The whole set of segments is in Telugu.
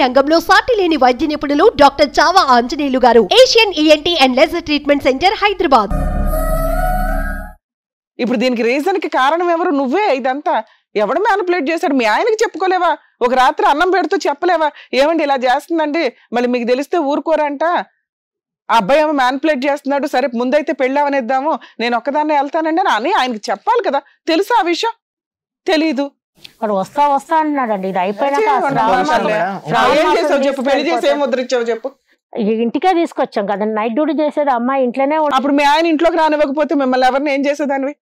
రంగంలో సాటి లేని వైద్య నిపుణులు డాక్టర్ చావా ఆంజనేయులు గారు, Asian ENT and laser treatment centre, Hyderabad. ఇప్పుడు దీనికి రీజన్ కి కారణం ఎవరు? నువ్వే. ఇదంతా ఎవడు మ్యానిపులేట్ చేశాడు? మీ ఆయనకి చెప్పుకోలేవా? ఒక రాత్రి అన్నం పెడుతూ చెప్పలేవా? ఏమండి ఇలా చేస్తుందండి, మళ్ళీ మీకు తెలిస్తే ఊరుకోరంట, ఆ అబ్బాయి ఏమో మ్యానిపులేట్ చేస్తున్నాడు, సరే ముందైతే పెళ్ళవనిద్దాము, నేను ఒక్కదాన్నే వెళ్తానండి అని ఆయనకి చెప్పాలి కదా. తెలుసా ఆ విషయం? తెలీదు. వస్తా అంటున్నాడండి. ఇది అయిపోయినాక ఏం చేసావు చెప్పు? పెళ్లి చేసి ఏం ముద్రించావు చెప్పు? ఇంటికే తీసుకొచ్చాం కదా, నైట్ డ్యూటీ చేసేది అమ్మాయి ఇంట్లోనే. అప్పుడు మీ ఆయన ఇంట్లోకి రానివ్వకపోతే మిమ్మల్ని ఎవరిని ఏం చేసేదానివి?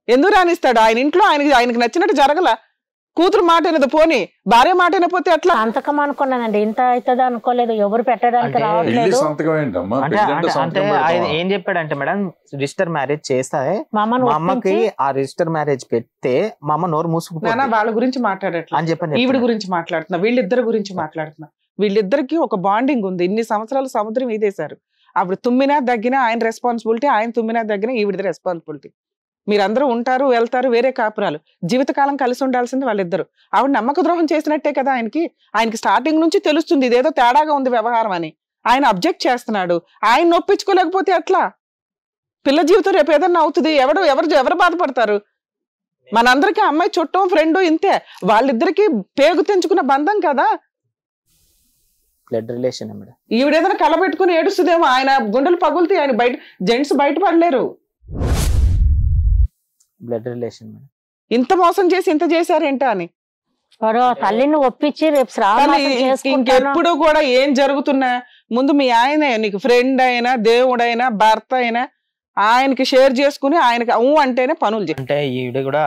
ఎందుకు రానిస్తాడు? ఆయన ఇంట్లో ఆయనకి నచ్చినట్టు జరగల. కూతురు మాట అయినది పోనీ, భార్య మాట అయినపోతే అట్లా. సంతకం అనుకున్నానండి, ఇంత అవుతుంది అనుకోలేదు. ఎవరు పెట్టడానికి రావట్లేదు. అంటే ఏం చెప్పాడంటే మేడం, రిజిస్టర్ మ్యారేజ్ చేస్తే మా అమ్మకి ఆ రిజిస్టర్ మ్యారేజ్ పెడితే మా అమ్మ నోరు మూసుకుపోయినా. వాళ్ళ గురించి మాట్లాడట్లా అని చెప్పండి, ఈవిడ గురించి మాట్లాడుతున్నా, వీళ్ళిద్దరి గురించి మాట్లాడుతున్నా. వీళ్ళిద్దరికి ఒక బాండింగ్ ఉంది. ఇన్ని సంవత్సరాలు సముద్రం ఈదేశారు. అప్పుడు తుమ్మినా దగ్గినా ఆయన రెస్పాన్సిబిలిటీ, ఆయన తుమ్మినా దగ్గినా ఈవిడది రెస్పాన్సిబిలిటీ. మీరందరూ ఉంటారు, వెళ్తారు, వేరే కాపురాలు, జీవితకాలం కలిసి ఉండాల్సింది వాళ్ళిద్దరు. ఆవిడ నమ్మక ద్రోహం చేసినట్టే కదా ఆయనకి స్టార్టింగ్ నుంచి తెలుస్తుంది ఇదేదో తేడాగా ఉంది వ్యవహారం అని. ఆయన అబ్జెక్ట్ చేస్తున్నాడు. ఆయన నొప్పించుకోలేకపోతే అట్లా పిల్ల జీవితం రేపు ఏదన్నా అవుతుంది. ఎవరు బాధపడతారు? మనందరికీ అమ్మాయి చుట్టం, ఫ్రెండ్ ఇంతే. వాళ్ళిద్దరికి పేగు తెంచుకున్న బంధం కదా, బ్లడ్ రిలేషన్. ఈవిడేదైనా కలబెట్టుకుని ఏడుస్తుందేమో, ఆయన గుండెలు పగులుతాయి. ఆయన జెంట్స్ బయటపడలేరు. Blood relation. ఇంత మోసం చేసి ఇంత చేశారేంటా అని తల్లిని ఒప్పించి రేపు ఇంకెప్పుడు కూడా ఏం జరుగుతున్నా ముందు మీ ఆయన నీకు ఫ్రెండ్ అయినా, దేవుడైనా, భర్త అయినా ఆయనకి షేర్ చేసుకుని ఆయనకి అంటేనే పనులు అంటే ఈవిడ కూడా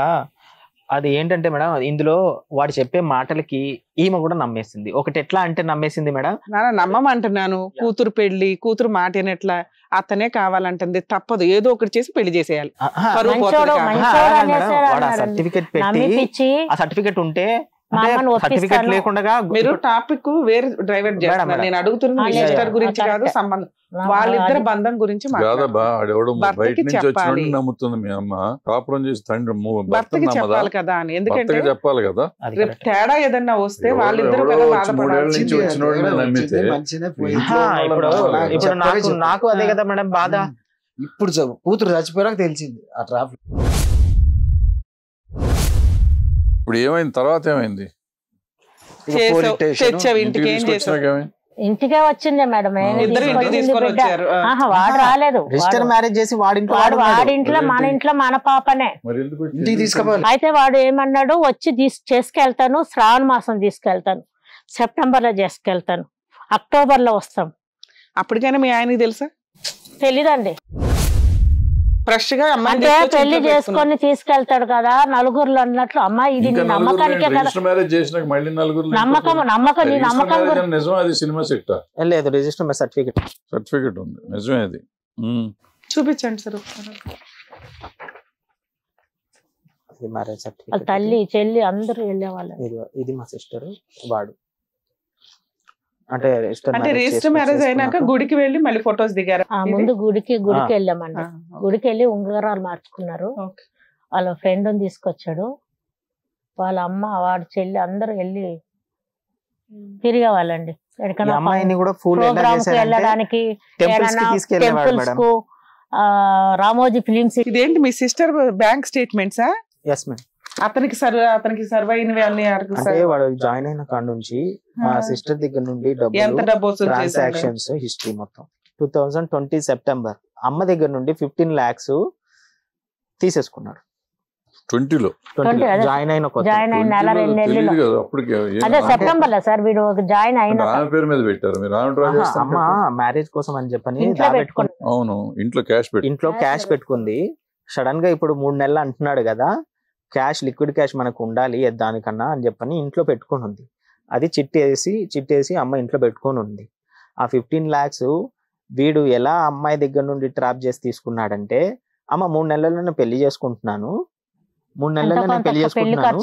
అది ఏంటంటే మేడం, ఇందులో వాడు చెప్పే మాటలకి ఈమె కూడా నమ్మేసింది. ఒకటి ఎట్లా అంటే నమ్మేసింది మేడం, నమ్మమంటున్నాను. కూతురు పెళ్లి, కూతురు మాట ఎట్లా అతనే కావాలంటుంది, తప్పదు. ఏదో ఒకటి చేసి పెళ్లి చేసేయాలి. సర్టిఫికెట్ పెట్టి ఆ సర్టిఫికెట్ ఉంటే సర్టిఫికెట్ లేకుండా మీరు టాపిక్ వేరే డ్రైవర్ చేస్తున్నారు. నేను అడుగుతున్నా సిస్టర్ గురించి కాదు, సంబంధం వాళ్ళిద్దరు బంధం గురించి భర్తకి చెప్పాలి కదా అని. ఎందుకంటే రేపు తేడా ఏదన్నా వస్తే వాళ్ళిద్దరు కదా బాధపడాలి. ఇప్పుడు నాకు అదే కదా మేడం బాధ. ఇప్పుడు కూతురు చచ్చిపోయాక తెలిసింది ఆ ట్రాఫిక్. ఇప్పుడు ఏమైంది? తర్వాత ఏమైంది? ఇంటికే వచ్చిందే మేడం. వాడు రాలేదు. రిజిస్టర్ మ్యారేజ్ చేసి వాడింట్లో మన ఇంట్లో మన పాపనే. అయితే వాడు ఏమన్నాడు, వచ్చి చేసుకెళ్తాను, శ్రావణ మాసం తీసుకెళ్తాను, సెప్టెంబర్ లో చేసుకెళ్తాను, అక్టోబర్ లో వస్తాం. అప్పటికైనా మీ ఆయనకి తెలుసా? తెలీదండి. ఫ్రెష్ గా అంటే పెళ్లి చేసుకొని తీసుకెళ్తాడు కదా నలుగురులో అన్నట్లు. అమ్మాయి ఇది నమ్మకానికే కదా. లేదు, రిజిస్టర్ సర్టిఫికెట్ ఉంది, నిజమే అది. చూపించండి సార్. తల్లి చెల్లి అందరూ వెళ్ళేవాళ్ళు. ఇది మా సిస్టర్. వాడు అంటే రిజిస్టర్ మ్యారేజ్ అయినాక గుడికి వెళ్ళి మళ్ళీ ఫొటోస్ దిగారు. ముందు గుడికి వెళ్ళామండి. గుడికి వెళ్ళి ఉంగరాలు మార్చుకున్నారు. వాళ్ళ ఫ్రెండ్ తీసుకొచ్చాడు. వాళ్ళ అమ్మ, వాడి చెల్లి అందరూ వెళ్ళి తిరిగేవాళ్ళండి. ప్రోగ్రామ్ కి వెళ్ళడానికి, టెంపుల్స్ కు, రామోజీ ఫిలిమ్స్. ఇదేంటి మీ సిస్టర్ బ్యాంక్ స్టేట్మెంట్సా? Yes madam. అతనికి సర్వ్ అయినవి అన్ని వాడు జాయిన్ అయిన కాడ నుంచి మా సిస్టర్ దగ్గర నుండి ట్రాన్సాక్షన్స్ హిస్టరీ మొత్తం 2020 సెప్టెంబర్ అమ్మ దగ్గర నుండి 15 lakhs తీసేసుకున్నాడు. 20లో జాయిన్ అయిన నెల 2 నెలలు అదే సెప్టెంబర్ లో సార్ వీడు జాయిన్ అయిన పేరు మీద పెట్టారు. అమ్మ మ్యారేజ్ కోసం అని చెప్పని అవును ఇంట్లో క్యాష్ పెట్టుకుంది. సడన్ గా ఇప్పుడు 3 నెలలు అంటున్నాడు కదా, లిక్విడ్ క్యాష్ మనకు ఉండాలి దానికన్నా అని చెప్పని ఇంట్లో పెట్టుకొని ఉంది. అది చిట్టేసి అమ్మ ఇంట్లో పెట్టుకొని ఉంది. ఆ 15 lakhs వీడు ఎలా అమ్మాయి దగ్గర నుండి ట్రాప్ చేసి తీసుకున్నాడంటే, అమ్మ 3 నెలల్లోనే పెళ్లి చేసుకుంటున్నాను, 3 నెలల్లోనే పెళ్లి చేసుకుంటున్నాను,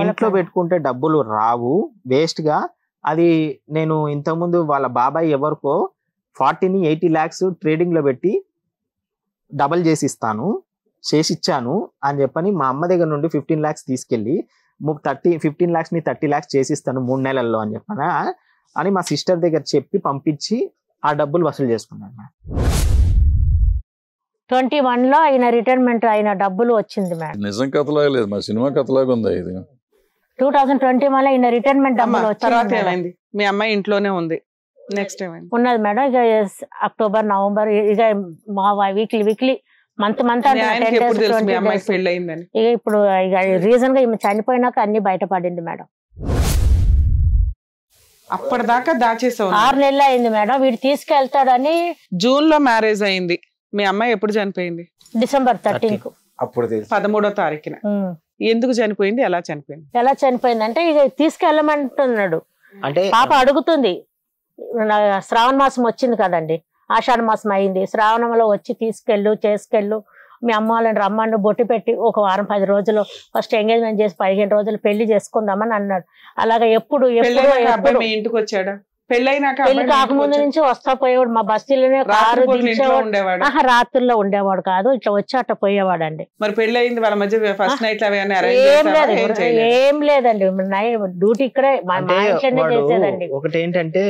ఇంట్లో పెట్టుకుంటే డబ్బులు రావు, వేస్ట్ గా. అది నేను ఇంతకుముందు వాళ్ళ బాబాయ్ ఎవరికో 40-80 lakhs ట్రేడింగ్ లో పెట్టి డబల్ చేసి ఇచ్చాను అని చెప్పని మా అమ్మ దగ్గర నుండి 15 lakhs తీసుకెళ్లి 15 lakhs ని 30 lakhs చేసిస్తాను 3 నెలల్లో అని చెప్పానా అని మా సిస్టర్ దగ్గర చెప్పి పంపించి ఆ డబ్బులు వసూలు చేసుకున్నాను. 21లో ఆయన రిటైర్మెంట్ అయిన డబ్బులు వచ్చింది మేడం. నిజం కథలాగా లేదు, మా సినిమా కథలాగా ఉంది ఇది. 2021లో ఆయన రిటైర్మెంట్ డబ్బులు తర్వాత వచ్చింది. ఏమైంది? మీ అమ్మాయి ఇంట్లోనే ఉంది, నెక్స్ట్ ఏమైంది? ఉన్నది మేడం. ఇక అక్టోబర్ నవంబర్ ఇక మా వీక్లీ మంత్ ఎప్పుడు తెలుసు మీ అమ్మాయికి పెళ్లి అయిందని? ఇక ఇప్పుడు ఇక రీజన్ గా ఈమె చనిపోయినాక అన్ని బయటపడింది మేడం. అప్పటిదాకా దాచేసావు. 6 నెలలు అయింది మేడం. వీడు తీసుకెళ్తాడని జూన్ లో మ్యారేజ్ అయింది. మీ అమ్మాయి ఎప్పుడు చనిపోయింది? డిసెంబర్ 13కు. అప్పుడు 13వ తారీఖున. ఎందుకు చనిపోయింది, ఎలా చనిపోయింది? ఎలా చనిపోయింది అంటే ఇక తీసుకెళ్ళమంటున్నాడు. అంటే పాప అడుగుతుంది. శ్రావణ మాసం వచ్చింది కదండి, ఆషాఢ మాసం అయింది, శ్రావణంలో వచ్చి చేసుకెళ్ళు మీ అమ్మ వాళ్ళని రమ్మని బొట్టు పెట్టి ఒక వారం 10 రోజులు ఫస్ట్ ఎంగేజ్మెంట్ చేసి 15 రోజులు పెళ్లి చేసుకుందామని అన్నాడు. అలాగే ఎప్పుడు మీ ఇంటికి వచ్చాడా? పెళ్లి కాకముందు నుంచి వస్తా పోయేవాడు. మా బస్తీలోనే కారు దించేవాడు. రాత్రుల్లో ఉండేవాడు కాదు, ఇట్లా వచ్చి అట్లా పోయేవాడు అండి. మరి పెళ్లి అయింది వాళ్ళ మధ్య ఫస్ట్ నైట్ ఏం లేదండి. డ్యూటీ ఇక్కడే చేసేదండి. ఒకటి ఏంటంటే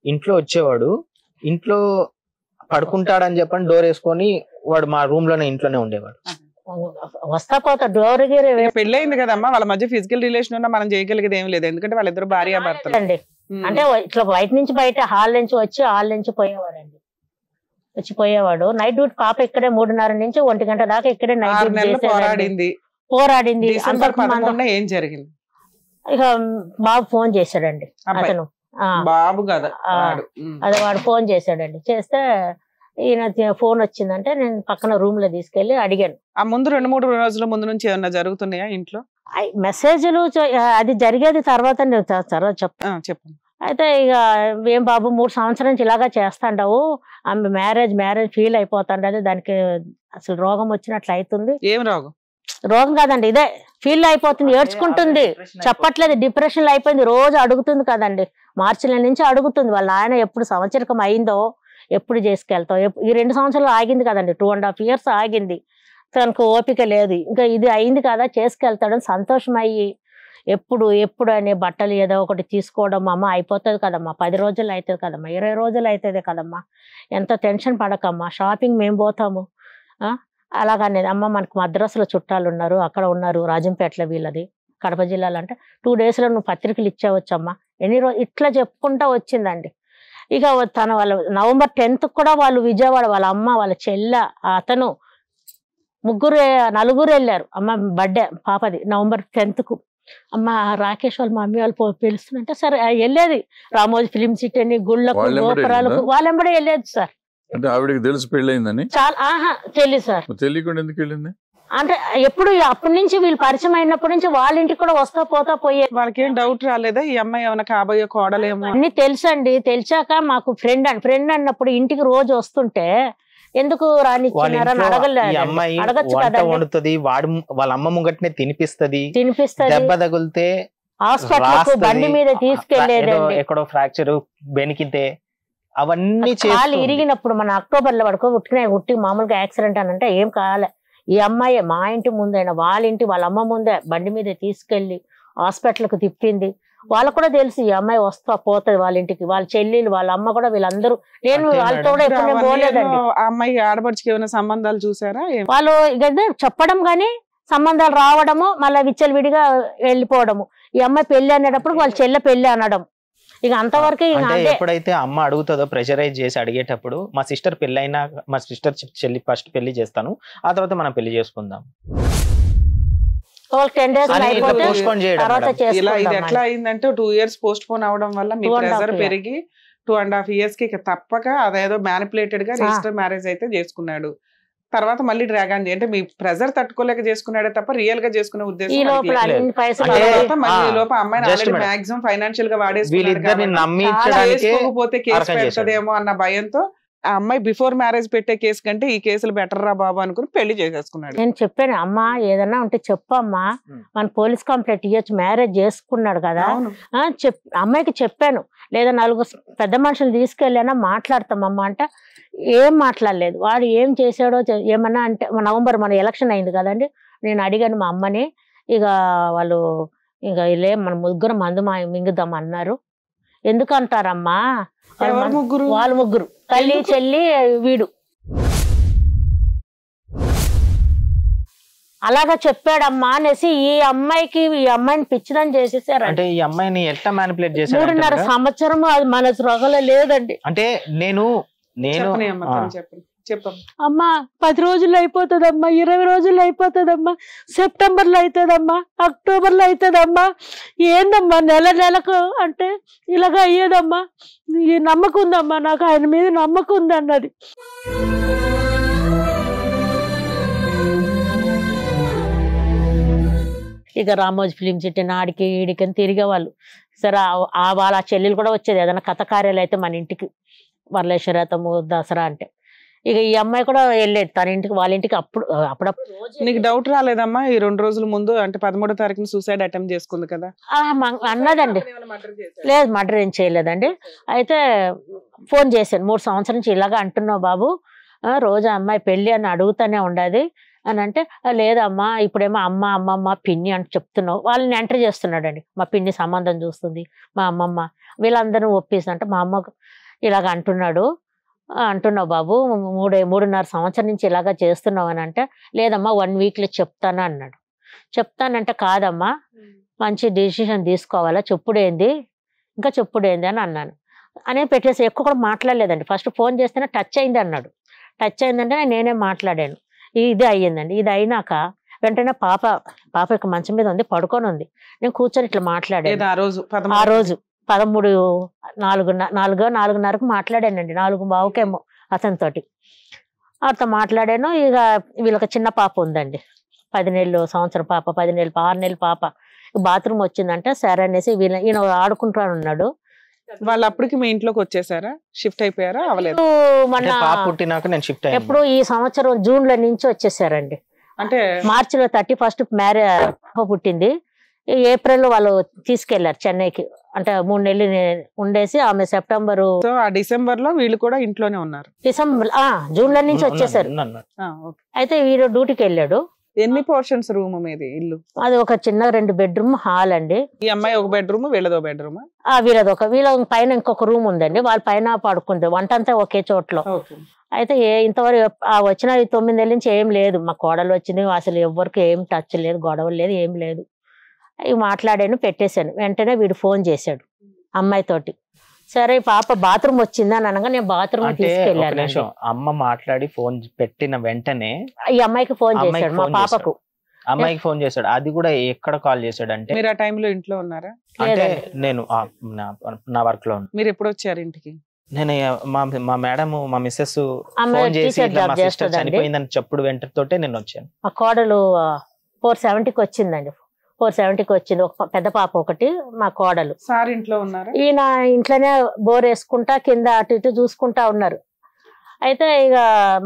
ఇంట్లో వచ్చేవాడు, ఇంట్లో పడుకుంటాడని చెప్పని డోర్ వేసుకొని వాడు మా రూమ్ లోనే ఇంట్లోనే ఉండేవాడు. వస్తా పోతా డోర్ పెళ్లి అయింది కదమ్మా, వాళ్ళ మధ్య ఫిజికల్ రిలేషన్ ఉన్నా మనం చేయగలిగేది ఏం లేదు, ఎందుకంటే వాళ్ళిద్దరు భార్య భర్తలు అండి. అంటే ఇట్లా బయట నుంచి బయట హాల్ నుంచి వచ్చి హాల్ నుంచి పోయేవాడండి. పోయేవాడు నైట్ డ్యూటీ. పాప ఇక్కడే 3:30 నుంచి 1 గంట దాకా ఇక్కడే నైట్ డ్యూటీ పోరాడింది. ఏం జరిగింది? ఇక బాబు ఫోన్ చేశాడండి. అతను బాబు కదా, అదే వాడు ఫోన్ చేశాడండి. చేస్తే ఈయన ఫోన్ వచ్చిందంటే నేను పక్కన రూమ్ లో తీసుకెళ్లి అడిగాను. ఆ ముందు 2-3 రోజుల ముందు నుంచి ఏమన్నా జరుగుతున్నాయా ఇంట్లో? మెసేజ్లు అది జరిగేది తర్వాత చెప్పండి. అయితే ఇక ఏం బాబు 3 సంవత్సరాల నుంచి ఇలాగా చేస్తాండావు, ఆమె మ్యారేజ్ ఫీల్ అయిపోతాండది, దానికి అసలు రోగం వచ్చినట్లు అవుతుంది. ఏం రోగం? రోగం కాదండి, ఇదే ఫీల్ అయిపోతుంది, ఏడ్చుకుంటుంది, చెప్పట్లేదు, డిప్రెషన్ అయిపోయింది. రోజు అడుగుతుంది కదండి, మార్చిల నుంచి అడుగుతుంది వాళ్ళ ఆయన ఎప్పుడు సంవత్సరకం అయిందో ఎప్పుడు చేసుకెళ్తావు. ఈ 2 సంవత్సరాలు ఆగింది కదండి, 2.5 years ఆగింది. తనకు ఓపిక లేదు, ఇంకా ఇది అయింది కదా చేసుకెళ్తాడని సంతోషం అయ్యి ఎప్పుడు అనే బట్టలు ఏదో ఒకటి తీసుకోవడం. అమ్మ అయిపోతుంది కదమ్మా, 10 రోజులు అవుతుంది కదమ్మా, 20 రోజులు అవుతుంది కదమ్మా, ఎంత టెన్షన్ పడకమ్మా, షాపింగ్ మేము పోతాము అలాగనేది. అమ్మ మనకు మద్రాసులో చుట్టాలు ఉన్నారు, అక్కడ ఉన్నారు, రాజంపేటలో వీళ్ళది, కడప జిల్లాలో, అంటే 2 daysలో నువ్వు పత్రికలు ఇచ్చావచ్చమ్మా, ఎన్ని రోజులు ఇట్లా చెప్పుకుంటా వచ్చిందండి. ఇక తన వాళ్ళ నవంబర్ 10th కూడా వాళ్ళు విజయవాడ, వాళ్ళ అమ్మ, వాళ్ళ చెల్లె, అతను 4 వెళ్ళారు. అమ్మ బర్త్డే పాపది నవంబర్ 10th. అమ్మ రాకేష్ వాళ్ళు మా మమ్మీ వాళ్ళు పిలుస్తుంటే సరే వెళ్ళేది. రామోజీ ఫిలిం సిటీ అని, గుళ్ళకు, గోపురాలకు వాళ్ళెంబడే వెళ్ళేది సార్. అంటే ఆవిడకి తెలిసి పెళ్ళయిందని? చాలా తెలియదు సార్. తెలియకుండా ఎందుకు వెళ్ళింది అంటే ఎప్పుడు అప్పటి నుంచి వీళ్ళు పరిచయం అయినప్పటి నుంచి వాళ్ళ ఇంటికి కూడా వస్తా పోతా పోయే. వాళ్ళకి ఏం డౌట్ రాలేదా ఈ అమ్మాయి ఏమైనా కాబోయే కోడలేమో? అన్ని తెలుసండి. తెలిసాక మాకు ఫ్రెండ్ అన్నప్పుడు ఇంటికి రోజు వస్తుంటే ఎందుకు రానిచ్చినారని అడగచ్చు కదా. వాళ్ళ అమ్మ ముంగట్నే తినిపిస్తది, దెబ్బ తగిలితే హాస్పిటల్ బండి మీద తీసుకెళ్లేదండి, ఎక్కడో ఫ్రాక్చర్ బెనికితే అవన్నీ కాలు ఇరిగినప్పుడు మన అక్టోబర్ లో ఉట్టి మామూలుగా యాక్సిడెంట్ అని అంటే ఏం కాలే. ఈ అమ్మాయి మా ఇంటి ముందైనా వాళ్ళ అమ్మ ముందే బండి మీద తీసుకెళ్లి హాస్పిటల్కి తిప్పింది. వాళ్ళకు కూడా తెలుసు ఈ అమ్మాయి వస్తా పోతుంది వాళ్ళ ఇంటికి, వాళ్ళ చెల్లెలు, వాళ్ళ అమ్మ కూడా, వీళ్ళందరూ. నేను వాళ్ళతో కూడా ఎప్పుడు పోలేదండి. ఆ అమ్మాయి ఆడపడికి ఏమైనా సంబంధాలు చూసారా? వాళ్ళు ఇక చెప్పడం గానీ సంబంధాలు రావడము, మళ్ళీ విచ్చలవిడిగా వెళ్ళిపోవడము. ఈ అమ్మాయి పెళ్లి అనేటప్పుడు వాళ్ళ చెల్లె పెళ్లి అనడం, ఇక అంతవరకు. ఎప్పుడైతే అమ్మ అడుగుతుందో ప్రెషరైజ్ చేసి అడిగేటప్పుడు మా సిస్టర్ పెళ్ళైనా మా సిస్టర్ చెల్లి ఫస్ట్ పెళ్లి చేస్తాను, ఆ తర్వాత మనం పెళ్లి చేసుకుందాం. 10 days ఇలా ఇది ఎట్లా అయిందంటే 2 years పోస్ట్ పోన్ అవడం వల్ల మీ ప్రెజర్ పెరిగి 2.5 years కి తప్పక అదేదో మ్యానిపులేటెడ్ గా రిజిస్టర్ మ్యారేజ్ అయితే చేసుకున్నాడు. తర్వాత మళ్ళీ డ్రాగన్ అంటే మీ ప్రెజర్ తట్టుకోలేక చేసుకున్నాడే తప్ప రియల్ గా చేసుకునే ఉద్దేశం అమ్మాయిని మాక్సిమం ఫైనాన్షియల్ గా వాడేసుకోకపోతే కేసు పెడతదేమో అన్న భయంతో ఆ అమ్మాయి బిఫోర్ మ్యారేజ్ పెట్టే కేసు కంటే ఈ కేసులు బెటర్ రా బాబు అనుకుని పెళ్లి చేసేసుకున్నాడు. నేను చెప్పాను, అమ్మా ఏదన్నా ఉంటే చెప్పమ్మా, మన పోలీస్ కంప్లైంట్ ఇవ్వచ్చు, మ్యారేజ్ చేసుకున్నాడు కదా. అమ్మాయికి చెప్పాను, లేదా 4 పెద్ద మనుషులు తీసుకెళ్ళానా మాట్లాడతామమ్మా అంటే ఏం మాట్లాడలేదు. వాడు ఏం చేశాడో ఏమన్నా అంటే నవంబర్ మన ఎలక్షన్ అయింది కదండి, నేను అడిగాను మా అమ్మని, ఇక వాళ్ళు ఇంకా ఇలా మన ముగ్గురు మందు మింగుదాం అన్నారు. ఎందుకంటారమ్మా? వాళ్ళ ముగ్గురు, తల్లి చెల్లి వీడు. అలాగా చెప్పాడమ్మా అనేసి ఈ అమ్మాయిని పిచ్చిదని చేసేసారు. అంటే ఈ అమ్మాయిని ఎట్లా మ్యానిపులేట్ చేశారు? 3.5 సంవత్సరం అది మన స్రగలో లేదండి. అంటే నేను అమ్మా 10 రోజుల్లో అయిపోతుందమ్మా, 20 రోజుల్లో అయిపోతుందమ్మా, సెప్టెంబర్లో అవుతుందమ్మా, అక్టోబర్లో అవుతుందమ్మా, ఏందమ్మా నెలకు అంటే ఇలాగ అయ్యేదమ్మా, ఈ నమ్మకం ఉందమ్మా, నాకు ఆయన మీద నమ్మకం ఉంది అన్నది. ఇక రామోజీ ఫిలిం సిటీ ఆడికి ఈడికని తిరిగేవాళ్ళు. సరే వాళ్ళ చెల్లెలు కూడా వచ్చేది ఏదైనా కథ కార్యాలు అయితే మన ఇంటికి, వరలక్ష్మీరథము దసరా అంటే. ఇక ఈ అమ్మాయి కూడా వెళ్ళేది తన ఇంటికి, వాళ్ళ ఇంటికి. అప్పుడప్పుడు. నీకు డౌట్ రాలేదమ్మా ఈ 2 రోజుల ముందు అంటే 13వ తారీఖున సూసైడ్ అటెంప్ట్ చేసుకుంది కదా అన్నదండి? లేదు, మర్డర్ ఏం చేయలేదండి. అయితే ఫోన్ చేశాను, 3 సంవత్సరం నుంచి ఇలాగా అంటున్నావు బాబు, రోజు అమ్మాయి పెళ్ళి అని అడుగుతానే ఉండదు అని అంటే, లేదమ్మా ఇప్పుడేమో అమ్మమ్మ పిన్ని అని చెప్తున్నావు. వాళ్ళని ఎంటర్ చేస్తున్నాడండి. మా పిన్ని సంబంధం చూస్తుంది, మా అమ్మమ్మ వీళ్ళందరూ ఒప్పిస్తుంటే మా అమ్మకు ఇలాగ అంటున్నావు బాబు, 3.5 సంవత్సరం నుంచి ఇలాగా చేస్తున్నావు అని అంటే, లేదమ్మా 1 వీక్లో చెప్తాను అన్నాడు. చెప్తానంటే, కాదమ్మా మంచి డెసిషన్ తీసుకోవాలా, చెప్పుడేంది ఇంకా చెప్పుడేంది అని అన్నాను. అనే పెట్టేసి ఎక్కువ కూడా మాట్లాడలేదండి. ఫస్ట్ ఫోన్ చేస్తేనే టచ్ అయింది అన్నాడు. టచ్ అయిందంటే నేనే మాట్లాడాను. ఇది అయ్యిందండి. ఇది అయినాక వెంటనే పాప ఇక మంచం మీద ఉంది, పడుకొని ఉంది. నేను కూర్చొని ఇట్లా మాట్లాడాను. ఆ రోజు 4:30కు మాట్లాడానండి. 4:15కేమో అతనితోటి మాట్లాడాను. ఇక వీళ్ళకి చిన్న పాప ఉందండి, 10 నెలలు సంవత్సరం పాప, 10 నెలలు 6 నెలల పాప. బాత్రూమ్ వచ్చిందంటే సరే అనేసి ఈయన ఆడుకుంటా ఉన్నాడు. వాళ్ళు అప్పటికి మీ ఇంట్లోకి వచ్చేసారా, షిఫ్ట్ అయిపోయారా? అవలేదు. ఎప్పుడు ఈ సంవత్సరం జూన్లో నుంచి వచ్చేసారండి. అంటే మార్చిలో 31 మ్యారేజ్ పుట్టింది. ఏప్రిల్లో వాళ్ళు తీసుకెళ్లారు చెన్నైకి. అంటే 3 నెలలు ఉండేసి ఆమె సెప్టెంబరు, డిసెంబర్ లో వీళ్ళు కూడా ఇంట్లోనే ఉన్నారు. జూన్లో నుంచి వచ్చేసారు. అయితే వీడు డ్యూటీకి వెళ్ళాడు. ఎన్ని పోర్షన్స్ రూమ్ మీది ఇల్లు? అది ఒక చిన్న 2 బెడ్రూమ్ హాల్ అండి. ఈ అమ్మాయి ఒక బెడ్రూమ్, వీళ్ళదో బెడ్రూమ్? వీళ్ళ పైన ఇంకొక రూమ్ ఉందండి, వాళ్ళ పైన పడుకుంది. వంట అంతా ఒకే చోట్లో. అయితే ఇంతవరకు వచ్చిన 9 నెలల నుంచి ఏం లేదు. మా కోడలు వచ్చింది, అసలు ఎవరికి ఏం టచ్ లేదు, గొడవలు లేదు, ఏం లేదు. ఇవి మాట్లాడాను, పెట్టేశాను. వెంటనే వీడు ఫోన్ చేశాడు అమ్మాయితోటి. సరే పాప బాత్రూమ్ వచ్చింది అని అనగా నేను బాత్రూమ్ తీసుకెళ్ళాను. అమ్మ మాట్లాడి ఫోన్ పెట్టిన వెంటనే ఈ అమ్మాయికి ఫోన్ చేశాడు, మా పాపకు. అమ్మాయికి ఫోన్ చేశాడు. అది కూడా ఎక్కడ కాల్ చేశాడు అంటే, మీరు ఆ టైంలో ఇంట్లో ఉన్నారా? అంటే నేను నా వర్క్ లో. మీరు ఎప్పుడు వచ్చారు ఇంటికి? నేను మా మేడం మా మిస్సెస్ ఫోన్ చేసి మా సిస్టర్ చనిపోయిందని చెప్పుడు వెంటతోటే నేను వచ్చాను. మా కోడలు 4:70కి వచ్చిందండి. 4:70కి వచ్చింది. ఒక పెద్ద పాప ఒకటి, మా కోడలు. సార్ ఇంట్లో ఉన్నారు. ఈయన ఇంట్లోనే బోర్ వేసుకుంటా కింద అటు ఇటు చూసుకుంటా ఉన్నారు. అయితే ఇక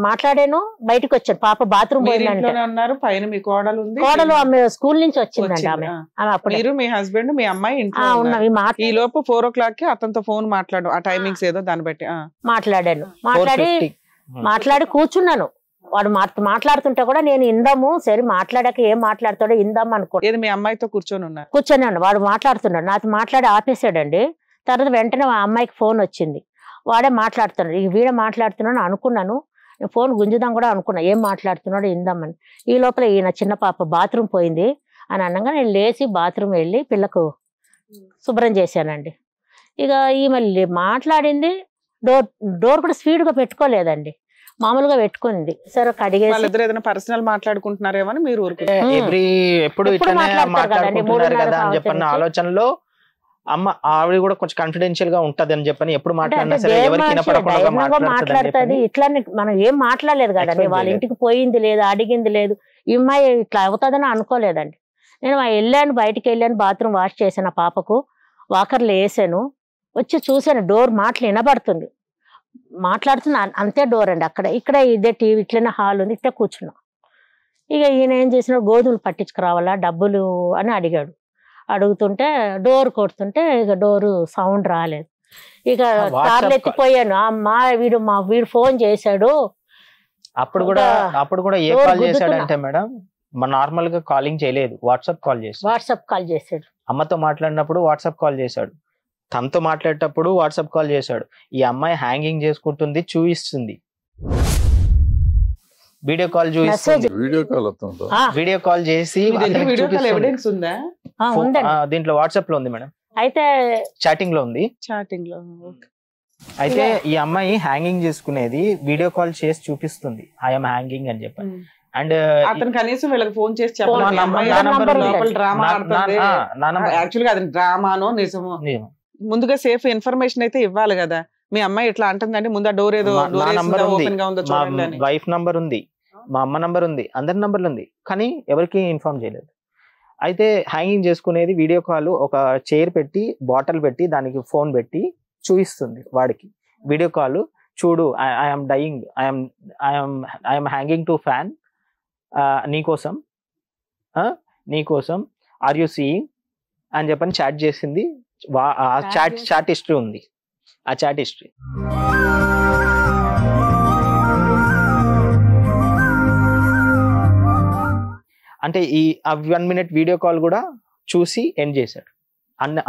మాట్లాడాను, బయటకు వచ్చాను. పాప బాత్రూమ్ పోయిందంటే పైన మీ కోడలు ఉంది. కోడలు ఆమె స్కూల్ నుంచి వచ్చిందండి. ఆమె అప్పుడు మీరు మీ హస్బెండ్ మీ అమ్మాయి ఇంట్లో ఉన్నవి. ఈ లోపు 4 o'clock అతనితో ఫోన్ మాట్లాడు, ఆ టైమింగ్స్ ఏదో దాన్ని బట్టి మాట్లాడాను. మాట్లాడి కూర్చున్నాను. వాడు మాట్లాడుతుంటే కూడా నేను ఇందాము, సరే మాట్లాడాక ఏం మాట్లాడతాడో ఇందాము అనుకో. మీ అమ్మాయితో కూర్చొని వాడు మాట్లాడుతున్నాడు, నాతో మాట్లాడి ఆపేసాడండి. తర్వాత వెంటనే ఆ అమ్మాయికి ఫోన్ వచ్చింది. వాడే మాట్లాడుతున్నాడు. వీడే మాట్లాడుతున్నాడు అనుకున్నాను. ఫోన్ గుంజుదాం కూడా అనుకున్నా, ఏం మాట్లాడుతున్నాడో ఇందామని. ఈ లోపల ఈయన చిన్న పాప బాత్రూమ్ పోయింది అని అనగా నేను లేచి బాత్రూమ్ వెళ్ళి పిల్లకు శుభ్రం చేశానండి. ఇక ఈమె మాట్లాడింది. డోర్ కూడా స్పీడ్గా పెట్టుకోలేదండి, మామూలుగా పెట్టుకుంది. సరే కడిగేసి పర్సనల్ మాట్లాడుకుంటున్నారేమో మీరు ఎప్పుడు ఆలోచనలో అమ్మ ఆవిడ కూడా కొంచెం కాన్ఫిడెన్షియల్ గా ఉంటది అని చెప్పని ఎప్పుడు మాట్లాడినా సరే ఎవరికి మాట్లాడుతుంది. ఇట్లా మనం ఏం మాట్లాడలేదు కదండి. వాళ్ళ ఇంటికి పోయింది లేదు, అడిగింది లేదు. ఈ అమ్మాయి ఇట్లా అవుతుందని అనుకోలేదండి. నేను వెళ్ళాను, బయటికి వెళ్ళాను, బాత్రూమ్ వాష్ చేశాను, పాపకు వాకర్లు వేసాను. వచ్చి చూసాను, డోర్ మాటలు వినబడుతుంది, మాట్లాడుతున్నా. అంతే డోర్ అండి. ఇక్కడ ఇదే టీవీ, ఇట్లనే హాల్ ఉంది, ఇట్లా కూర్చున్నా. ఇక ఈయన ఏం చేసిన, గోధుమలు పట్టించుకురావాలా డబ్బులు అని అడిగాడు. అడుగుతుంటే డోర్ కొడుతుంటే ఇక డోరు సౌండ్ రాలేదు. ఇక కార్లు ఎత్తిపోయాను. అమ్మా వీడు ఫోన్ చేశాడు. అప్పుడు కూడా ఏ కాల్ చేశాడంటే మేడం, నార్మల్ గా కాలింగ్ చేయలేదు, వాట్సాప్ కాల్ చేశాడు. అమ్మతో మాట్లాడినప్పుడు వాట్సాప్ కాల్ చేశాడు, తనతో మాట్లాడేటప్పుడు వాట్సాప్ కాల్ చేశాడు. ఈ అమ్మాయి హ్యాంగింగ్ చేసుకుంటుంది, చూపిస్తుంది, వీడియో కాల్ చూపిస్తుంది. వీడియో కాల్ వస్తుందా? వీడియో కాల్ చేసి వీడియో కాల్ ఎవిడెన్స్ ఉందా? దీంట్లో వాట్సాప్ లో ఉంది మేడం, అయితే చాటింగ్ లో ఉంది. చాటింగ్ లో అయితే ఈ అమ్మాయి హ్యాంగింగ్ చేసుకునేది వీడియో కాల్ చేసి చూపిస్తుంది, ఐఎమ్ హ్యాంగింగ్ అని చెప్పి. అండ్ అతను కనీసం వీళ్ళకి ఫోన్ చేసి చెప్పాలి డ్రామా ఆడుతుంది, యాక్చువల్గా అది డ్రామానో నిజమో ముందుగా సేఫ్ ఇన్ఫర్మేషన్ అయితే ఇవ్వాలి కదా. మీ అమ్మాయి ఇట్లా అంటుందండి, ముందు ఆ డోర్ ఏదో ఓపెన్ గా ఉందో చూడండి. వైఫ్ నంబర్ ఉంది, మా అమ్మ నంబర్ ఉంది, అందరి నంబర్లు ఉంది, కానీ ఎవరికి ఇన్ఫార్మ్ చేయలేదు. అయితే హ్యాంగింగ్ చేసుకునేది వీడియో కాల్, ఒక చైర్ పెట్టి బాటిల్ పెట్టి దానికి ఫోన్ పెట్టి చూపిస్తుంది వాడికి వీడియో కాల్. చూడు, I'm dying, I'm hanging to fan, నీకోసం ఆర్ యు సీయింగ్ అని చెప్పని చాట్ చేసింది. చాట్ హిస్టరీ ఉంది, ఆ చాట్ హిస్టరీ. అంటే ఈ 1 minute వీడియో కాల్ కూడా చూసి ఎండ్ చేశాడు.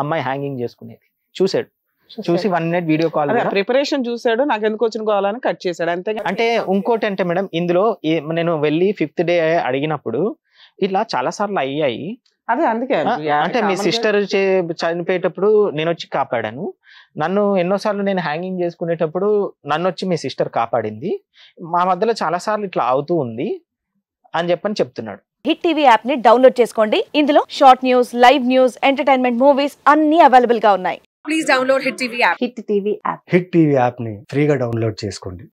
అమ్మాయి హ్యాంగింగ్ చేసుకునేది చూసాడు, చూసి 1 minute వీడియో కాల్ ప్రిపరేషన్ చూసాడు, నాకు ఎందుకు వచ్చిన కావాలని కట్ చేశాడు అంతే. అంటే ఇంకోటి అంటే మేడం, ఇందులో నేను వెళ్ళి 5th day అడిగినప్పుడు ఇట్లా చాలా సార్లు అయ్యాయి. అదే అందుకే అంటే మీ సిస్టర్ చనిపోయేటప్పుడు నేను వచ్చి కాపాడాను, నన్ను ఎన్నోసార్లు నేను హ్యాంగింగ్ చేసుకునేటప్పుడు నన్ను వచ్చి మీ సిస్టర్ కాపాడింది, మా మధ్యలో చాలా సార్లు ఇట్లా అవుతూ ఉంది అని చెప్పని చెప్తున్నాడు. హిట్ టీవీ యాప్ ని డౌన్లోడ్ చేసుకోండి. ఇందులో short news, live news, entertainment movies అన్ని అవైలబుల్ గా ఉన్నాయి. Please download hit TV app. Hit TV app ని ఫ్రీగా డౌన్లోడ్ చేసుకోండి.